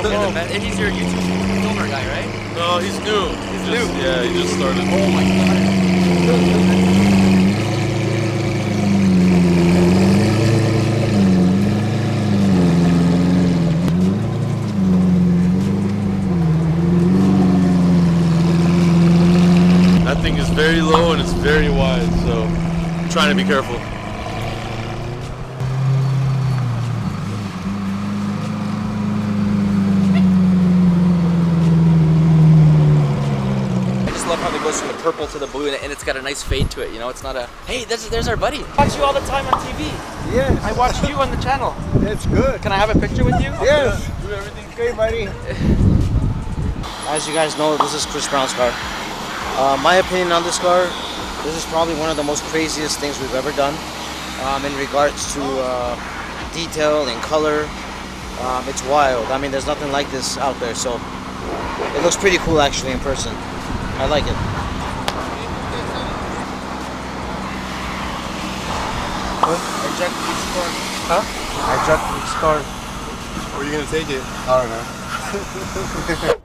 And he's your YouTube filmer guy, right? No, he's new. Yeah, he just started. Oh my god. That thing is very low and it's very wide, so I'm trying to be careful. I love how it goes from the purple to the blue and it's got a nice fade to it, you know. It's not a, hey, there's our buddy. I watch you all the time on TV. Yes. I watch you on the channel. That's good. Can I have a picture with you? Yes. Everything's okay, buddy. As you guys know, this is Chris Brown's car. My opinion on this car, this is probably one of the most craziest things we've ever done in regards to detail and color. It's wild. I mean, there's nothing like this out there, so it looks pretty cool actually in person. I like it. I jacked this car. Huh? I jacked this car. Where are you gonna take it? I don't know.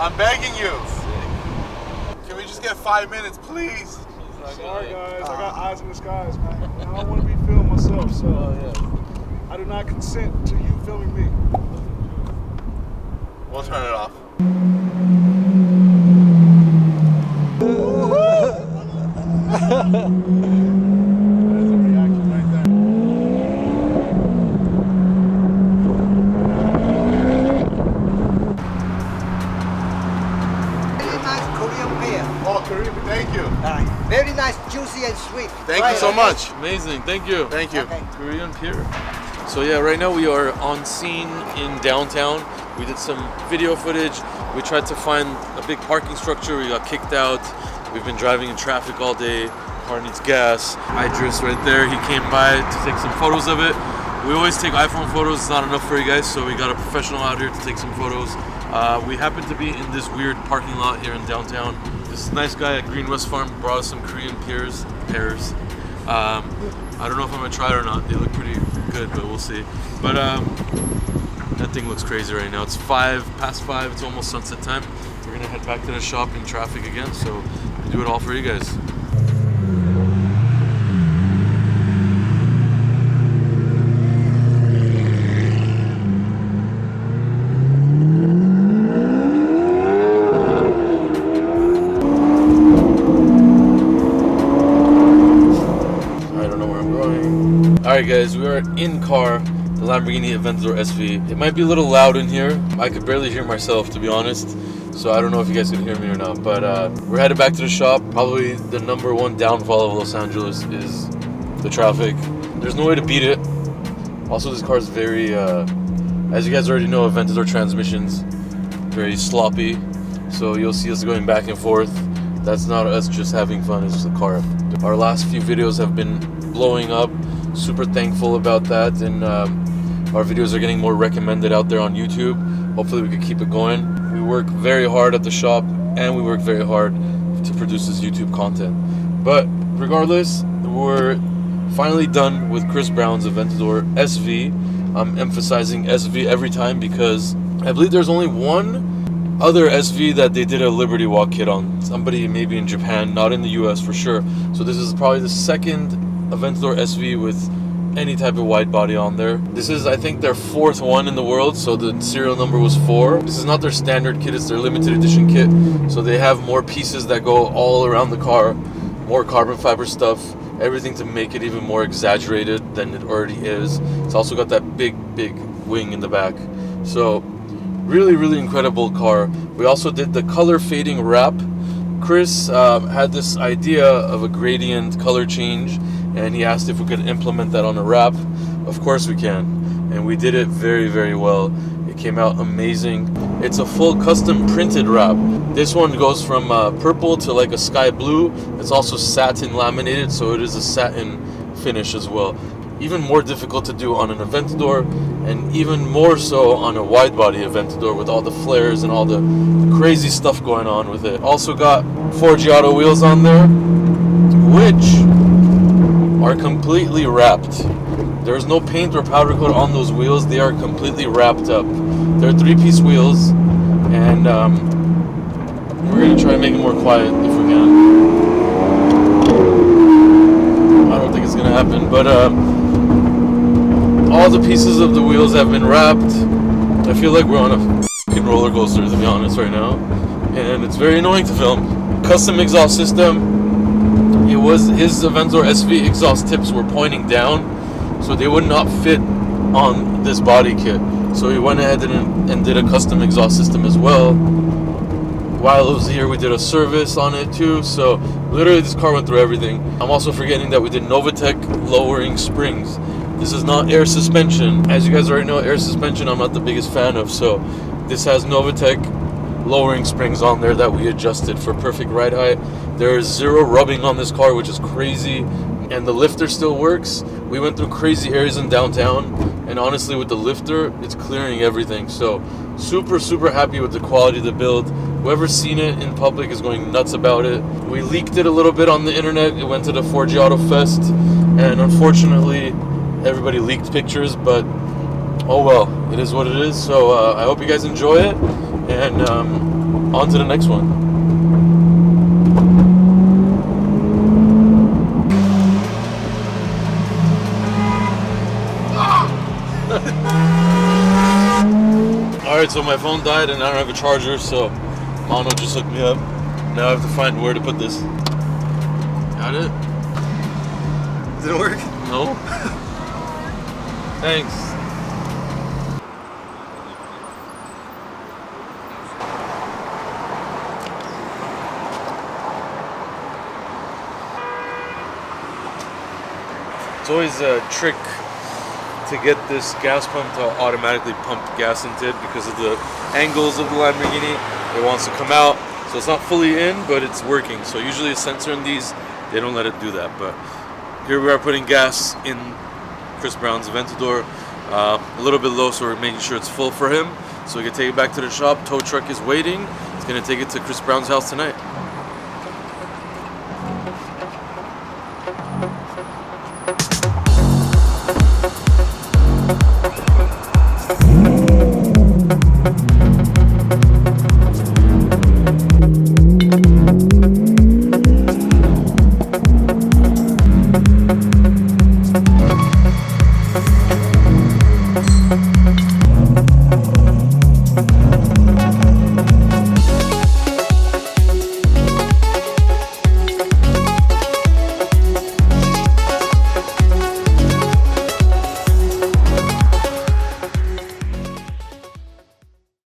I'm begging you. Can we just get 5 minutes, please? Sorry guys, I got eyes in the skies, man. And I don't want to be filmed myself, so I do not consent to you filming me. We'll turn it off. There's a reaction right there. Very nice Korean pear. Oh, Kareem, thank you. Very nice, juicy and sweet. Thank you so much. Amazing, thank you. Thank you. Okay. Korean Pier. So yeah, right now we are on scene in downtown. We did some video footage. We tried to find a big parking structure. We got kicked out. We've been driving in traffic all day. Car needs gas. Idris right there, he came by to take some photos of it. We always take iPhone photos, it's not enough for you guys, so we got a professional out here to take some photos. We happen to be in this weird parking lot here in downtown. This nice guy at Green West Farm brought us some Korean pears. I don't know if I'm gonna try it or not. They look pretty good, but we'll see. But that thing looks crazy right now. It's past 5, it's almost sunset time. We're gonna head back to the shop in traffic again, so we do it all for you guys. Alright guys, we are in car, the Lamborghini Aventador SV. It might be a little loud in here. I could barely hear myself, to be honest. So I don't know if you guys can hear me or not. But we're headed back to the shop. Probably the #1 downfall of Los Angeles is the traffic. There's no way to beat it. Also, this car is very, as you guys already know, Aventador transmissions, very sloppy. So you'll see us going back and forth. That's not us just having fun, it's just the car. Our last few videos have been blowing up. Super thankful about that, and our videos are getting more recommended out there on YouTube. Hopefully we can keep it going. We work very hard at the shop and we work very hard to produce this YouTube content. But regardless, we're finally done with Chris Brown's Aventador SV. I'm emphasizing SV every time because I believe there's only one other SV that they did a Liberty Walk kit on. Somebody maybe in Japan, not in the US for sure. So this is probably the second Aventador SV with any type of wide body on there. This is, I think, their 4th one in the world, so the serial number was 4. This is not their standard kit, it's their limited edition kit. So they have more pieces that go all around the car, more carbon fiber stuff, everything to make it even more exaggerated than it already is. It's also got that big wing in the back. So really incredible car. We also did the color fading wrap. Chris had this idea of a gradient color change, and he asked if we could implement that on a wrap. Of course we can, and we did it very well. It came out amazing. It's a full custom printed wrap. This one goes from purple to like a sky blue. It's also satin laminated, so it is a satin finish as well. Even more difficult to do on an Aventador, and even more so on a wide body Aventador with all the flares and all the crazy stuff going on with it. Also got Forgiato wheels on there, which are completely wrapped. There's no paint or powder coat on those wheels. They are completely wrapped up. They're 3-piece wheels, and we're gonna try to make it more quiet if we can. I don't think it's gonna happen, but all the pieces of the wheels have been wrapped. I feel like we're on a fucking roller coaster, to be honest, right now, and it's very annoying to film. Custom exhaust system. It was his Aventador SV exhaust tips were pointing down, so they would not fit on this body kit. So we went ahead and did a custom exhaust system as well. While it was here, we did a service on it too. So literally this car went through everything. I'm also forgetting that we did Novitec lowering springs. This is not air suspension. As you guys already know, air suspension I'm not the biggest fan of. So this has Novitec lowering springs on there that we adjusted for perfect ride height. There is 0 rubbing on this car, which is crazy, and the lifter still works. We went through crazy areas in downtown, and honestly with the lifter, it's clearing everything. So super happy with the quality of the build. Whoever's seen it in public is going nuts about it. We leaked it a little bit on the internet. It went to the Forgiato Fest, and unfortunately everybody leaked pictures, but oh well, it is what it is. So I hope you guys enjoy it, and on to the next one. Alright, so my phone died and I don't have a charger, so Mono just hooked me up. Now I have to find where to put this. Got it? Did it work? No? Thanks. It's always a trick to get this gas pump to automatically pump gas into it because of the angles of the Lamborghini. It wants to come out, so it's not fully in, but it's working. So usually a sensor in these, they don't let it do that. But here we are putting gas in Chris Brown's Aventador. A little bit low, so we're making sure it's full for him, so we can take it back to the shop. Tow truck is waiting. It's gonna take it to Chris Brown's house tonight.